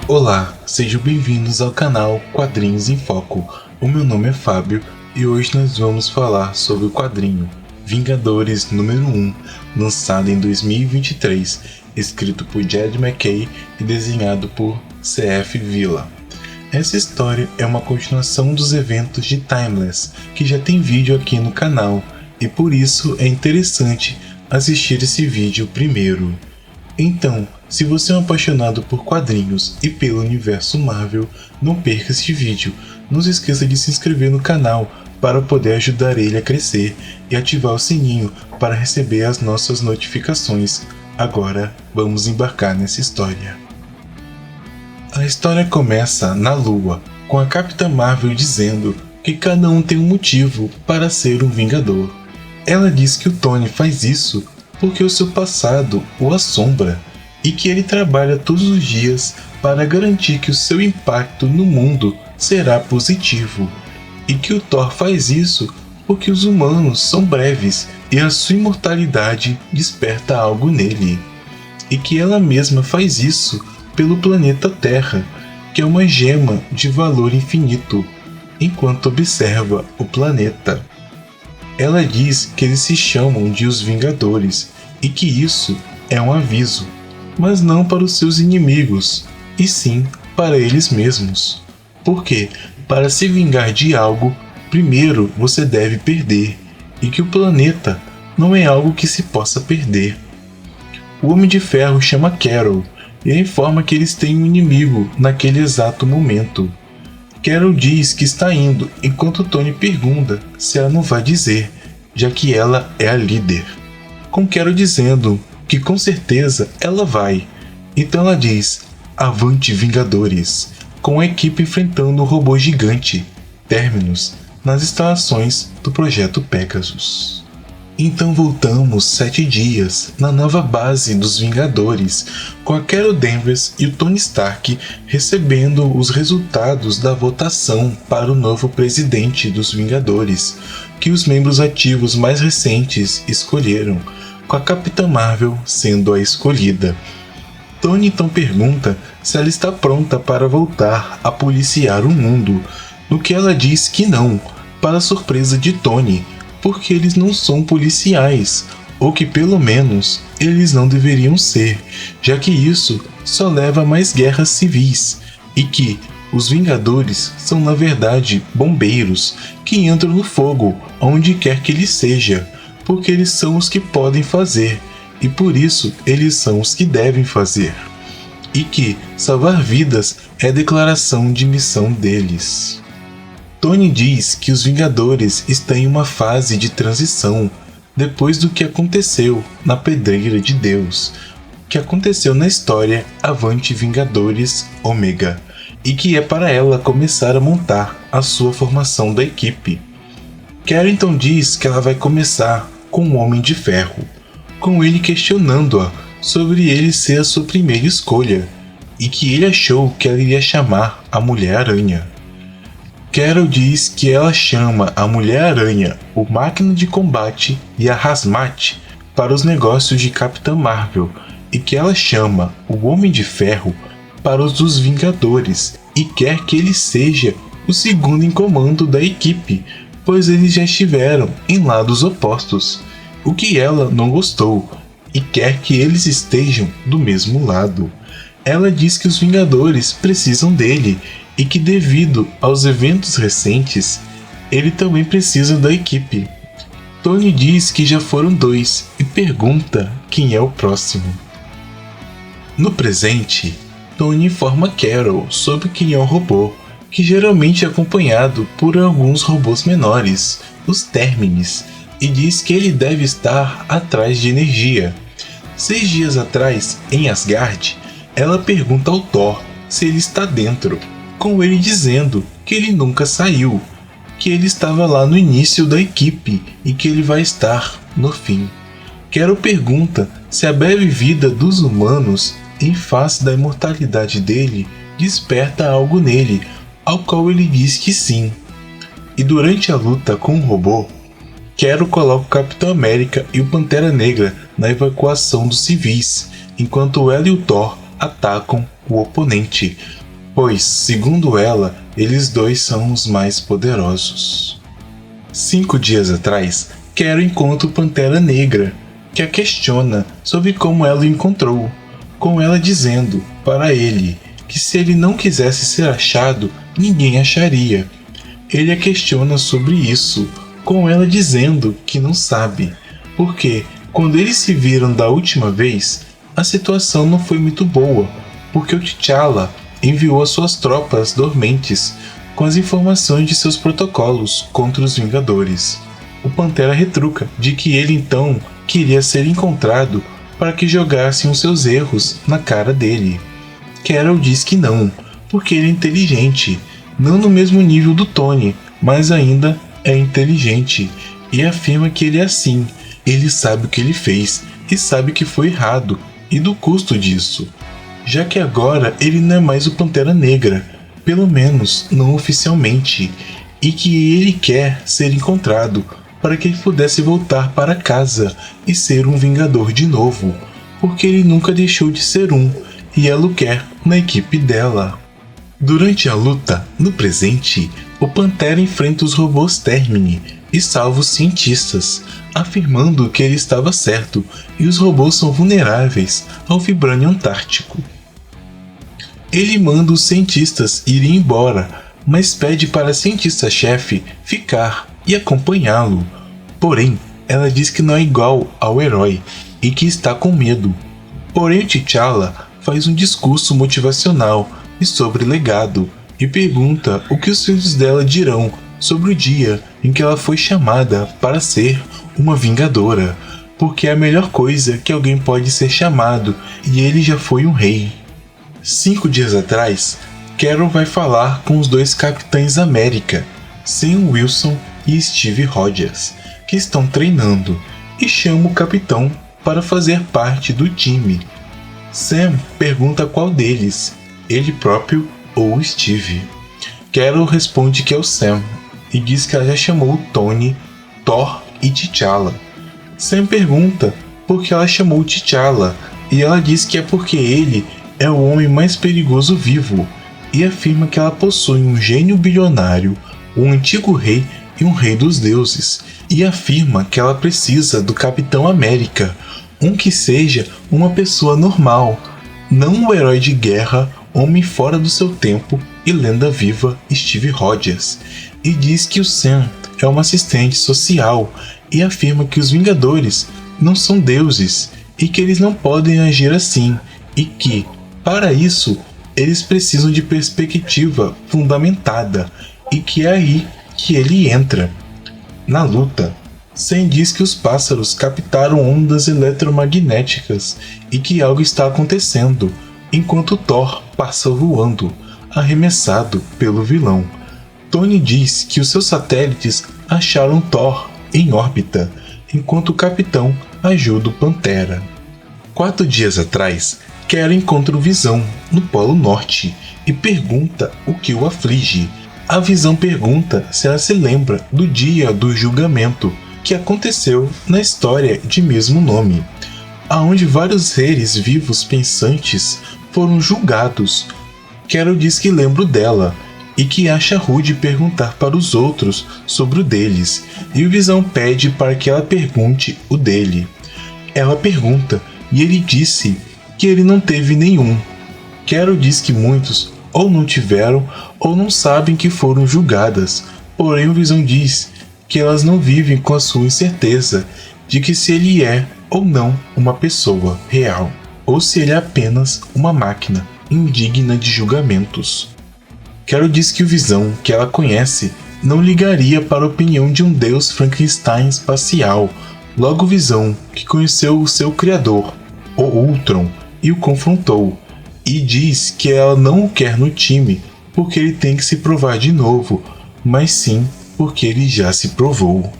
Olá, sejam bem-vindos ao canal Quadrinhos em Foco. O meu nome é Fábio e hoje nós vamos falar sobre o quadrinho Vingadores número 1, lançado em 2023, escrito por Jed MacKay e desenhado por C.F. Villa. Essa história é uma continuação dos eventos de Timeless, que já tem vídeo aqui no canal, e por isso é interessante assistir esse vídeo primeiro. Então, se você é um apaixonado por quadrinhos e pelo universo Marvel, não perca este vídeo. Não se esqueça de se inscrever no canal para poder ajudar ele a crescer e ativar o sininho para receber as nossas notificações. Agora, vamos embarcar nessa história. A história começa na Lua, com a Capitã Marvel dizendo que cada um tem um motivo para ser um Vingador. Ela diz que o Tony faz isso porque o seu passado o assombra e que ele trabalha todos os dias para garantir que o seu impacto no mundo será positivo, e que o Thor faz isso porque os humanos são breves e a sua imortalidade desperta algo nele, e que ela mesma faz isso pelo planeta Terra, que é uma gema de valor infinito, enquanto observa o planeta. Ela diz que eles se chamam de os Vingadores e que isso é um aviso, mas não para os seus inimigos, e sim para eles mesmos. Porque, para se vingar de algo, primeiro você deve perder, e que o planeta não é algo que se possa perder. O Homem de Ferro chama Carol e informa que eles têm um inimigo naquele exato momento. Carol diz que está indo, enquanto Tony pergunta se ela não vai dizer, já que ela é a líder. Com Carol dizendo que com certeza ela vai. Então ela diz, avante Vingadores, com a equipe enfrentando o robô gigante, Terminus, nas instalações do Projeto Pegasus. Então voltamos 7 dias na nova base dos Vingadores, com a Carol Danvers e o Tony Stark recebendo os resultados da votação para o novo presidente dos Vingadores, que os membros ativos mais recentes escolheram, com a Capitã Marvel sendo a escolhida. Tony então pergunta se ela está pronta para voltar a policiar o mundo, no que ela diz que não, para surpresa de Tony, porque eles não são policiais, ou que pelo menos eles não deveriam ser, já que isso só leva a mais guerras civis, e que os Vingadores são na verdade bombeiros que entram no fogo onde quer que ele seja, porque eles são os que podem fazer, e por isso eles são os que devem fazer, e que salvar vidas é declaração de missão deles. Tony diz que os Vingadores estão em uma fase de transição depois do que aconteceu na Pedreira de Deus, que aconteceu na história Avante Vingadores Ômega, e que é para ela começar a montar a sua formação da equipe. Carol então diz que ela vai começar com o Homem de Ferro, com ele questionando-a sobre ele ser a sua primeira escolha, e que ele achou que ela iria chamar a Mulher-Aranha. Carol diz que ela chama a Mulher-Aranha, o Máquina de Combate e a Hazmat para os negócios de Capitã Marvel, e que ela chama o Homem de Ferro para os dos Vingadores e quer que ele seja o segundo em comando da equipe, pois eles já estiveram em lados opostos, o que ela não gostou, e quer que eles estejam do mesmo lado. Ela diz que os Vingadores precisam dele e que devido aos eventos recentes, ele também precisa da equipe. Tony diz que já foram 2 e pergunta quem é o próximo. No presente, Tony informa Carol sobre quem é o robô, que geralmente é acompanhado por alguns robôs menores, os Termines, e diz que ele deve estar atrás de energia. 6 dias atrás, em Asgard, ela pergunta ao Thor se ele está dentro, com ele dizendo que ele nunca saiu, que ele estava lá no início da equipe e que ele vai estar no fim. Carol pergunta se a breve vida dos humanos, em face da imortalidade dele, desperta algo nele, ao qual ele diz que sim. E durante a luta com o robô, Carol coloca o Capitão América e o Pantera Negra na evacuação dos civis, enquanto ela e o Thor atacam o oponente, pois, segundo ela, eles dois são os mais poderosos. 5 dias atrás, Carol encontra o Pantera Negra, que a questiona sobre como ela o encontrou, com ela dizendo para ele que se ele não quisesse ser achado, ninguém acharia. Ele a questiona sobre isso, com ela dizendo que não sabe, porque quando eles se viram da última vez, a situação não foi muito boa, porque o T'Challa enviou as suas tropas dormentes com as informações de seus protocolos contra os Vingadores. O Pantera retruca de que ele então queria ser encontrado para que jogassem os seus erros na cara dele. Carol diz que não, porque ele é inteligente, não no mesmo nível do Tony, mas ainda é inteligente, e afirma que ele é assim, ele sabe o que ele fez e sabe que foi errado e do custo disso, já que agora ele não é mais o Pantera Negra, pelo menos não oficialmente, e que ele quer ser encontrado para que ele pudesse voltar para casa e ser um Vingador de novo, porque ele nunca deixou de ser um, e ela o quer na equipe dela. Durante a luta, no presente, o Pantera enfrenta os robôs Termini e salva os cientistas, afirmando que ele estava certo e os robôs são vulneráveis ao vibrânio antártico. Ele manda os cientistas irem embora, mas pede para a cientista-chefe ficar e acompanhá-lo. Porém, ela diz que não é igual ao herói e que está com medo. Porém, o T'Challa faz um discurso motivacional e sobre legado e pergunta o que os filhos dela dirão sobre o dia em que ela foi chamada para ser uma Vingadora, porque é a melhor coisa que alguém pode ser chamado e ele já foi um rei. 5 dias atrás, Carol vai falar com os dois Capitães América, Sam Wilson e Steve Rogers, que estão treinando, e chama o capitão para fazer parte do time. Sam pergunta qual deles, ele próprio ou Steve. Carol responde que é o Sam e diz que ela já chamou Tony, Thor e T'Challa. Sam pergunta por que ela chamou T'Challa e ela diz que é porque ele é o homem mais perigoso vivo e afirma que ela possui um gênio bilionário, um antigo rei e um rei dos deuses, e afirma que ela precisa do Capitão América, um que seja uma pessoa normal, não um herói de guerra, homem fora do seu tempo e lenda viva Steve Rogers, e diz que o Sam é uma assistente social e afirma que os Vingadores não são deuses e que eles não podem agir assim e que, para isso, eles precisam de perspectiva fundamentada e que é aí que ele entra. Na luta, Sam diz que os pássaros captaram ondas eletromagnéticas e que algo está acontecendo, enquanto Thor passa voando, arremessado pelo vilão. Tony diz que os seus satélites acharam Thor em órbita, enquanto o capitão ajuda o Pantera. 4 dias atrás, Carol encontra o Visão no Polo Norte e pergunta o que o aflige. A Visão pergunta se ela se lembra do dia do julgamento que aconteceu na história de mesmo nome, aonde vários seres vivos pensantes foram julgados. Carol diz que lembra dela e que acha rude perguntar para os outros sobre o deles, e o Visão pede para que ela pergunte o dele. Ela pergunta e ele disse que ele não teve nenhum. Carol diz que muitos ou não tiveram ou não sabem que foram julgadas, porém o Visão diz que elas não vivem com a sua incerteza de que se ele é ou não uma pessoa real, ou se ele é apenas uma máquina indigna de julgamentos. Carol diz que o Visão que ela conhece não ligaria para a opinião de um deus Frankenstein espacial, logo Visão que conheceu o seu criador, o Ultron, e o confrontou, e diz que ela não o quer no time porque ele tem que se provar de novo, mas sim porque ele já se provou.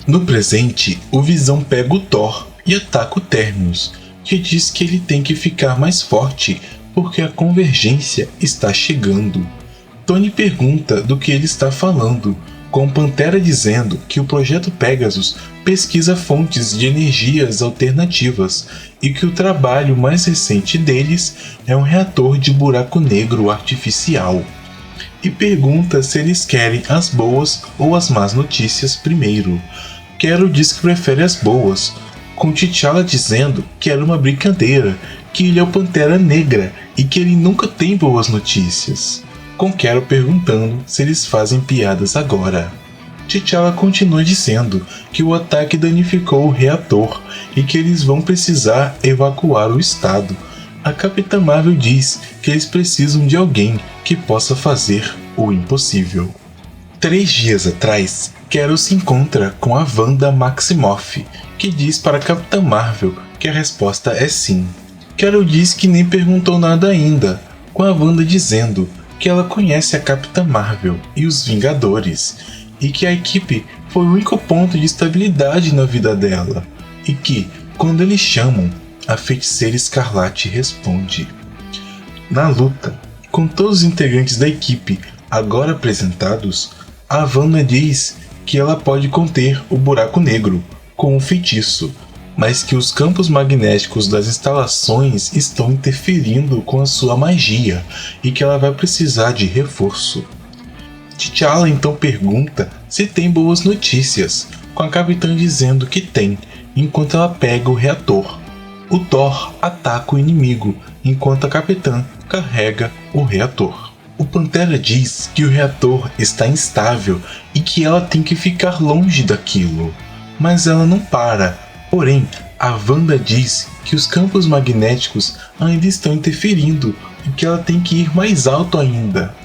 No presente, o Visão pega o Thor e ataca o Terminus, que diz que ele tem que ficar mais forte porque a convergência está chegando. Tony pergunta do que ele está falando, com o Pantera dizendo que o Projeto Pegasus pesquisa fontes de energias alternativas e que o trabalho mais recente deles é um reator de buraco negro artificial. E pergunta se eles querem as boas ou as más notícias primeiro. Quero diz que prefere as boas, com T'Challa dizendo que era uma brincadeira, que ele é o Pantera Negra e que ele nunca tem boas notícias. Com Quero perguntando se eles fazem piadas agora. T'Challa continua dizendo que o ataque danificou o reator e que eles vão precisar evacuar o estado. A Capitã Marvel diz que eles precisam de alguém que possa fazer o impossível. 3 dias atrás, Quero se encontra com a Wanda Maximoff, que diz para a Capitã Marvel que a resposta é sim. Quero diz que nem perguntou nada ainda, com a Wanda dizendo que ela conhece a Capitã Marvel e os Vingadores, e que a equipe foi o único ponto de estabilidade na vida dela, e que, quando eles chamam, a Feiticeira Escarlate responde. Na luta, com todos os integrantes da equipe agora apresentados, a Wanda diz que ela pode conter o buraco negro com um feitiço, mas que os campos magnéticos das instalações estão interferindo com a sua magia e que ela vai precisar de reforço. T'Challa então pergunta se tem boas notícias, com a Capitã dizendo que tem, enquanto ela pega o reator. O Thor ataca o inimigo, enquanto a Capitã carrega o reator. O Pantera diz que o reator está instável e que ela tem que ficar longe daquilo, mas ela não para. Porém, a Wanda diz que os campos magnéticos ainda estão interferindo e que ela tem que ir mais alto ainda.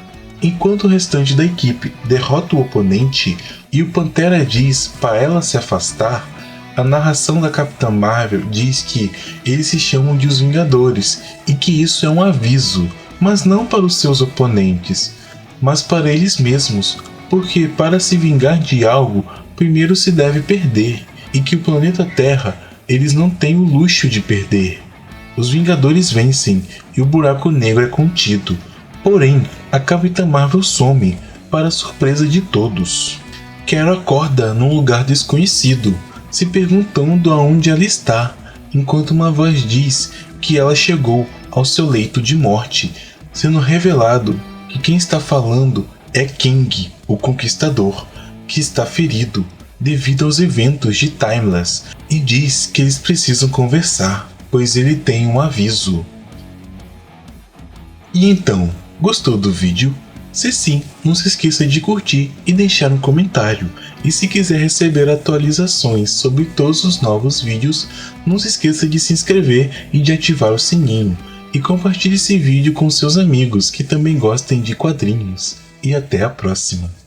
Enquanto o restante da equipe derrota o oponente e o Pantera diz para ela se afastar, a narração da Capitã Marvel diz que eles se chamam de os Vingadores e que isso é um aviso, mas não para os seus oponentes, mas para eles mesmos, porque para se vingar de algo, primeiro se deve perder, e que o planeta Terra eles não têm o luxo de perder. Os Vingadores vencem e o buraco negro é contido. Porém, a Capitã Marvel some, para a surpresa de todos. Quero acorda num lugar desconhecido, se perguntando aonde ela está, enquanto uma voz diz que ela chegou ao seu leito de morte, sendo revelado que quem está falando é Kang, o Conquistador, que está ferido devido aos eventos de Timeless, e diz que eles precisam conversar, pois ele tem um aviso. E então, gostou do vídeo? Se sim, não se esqueça de curtir e deixar um comentário. E se quiser receber atualizações sobre todos os novos vídeos, não se esqueça de se inscrever e de ativar o sininho. E compartilhe esse vídeo com seus amigos que também gostem de quadrinhos. E até a próxima!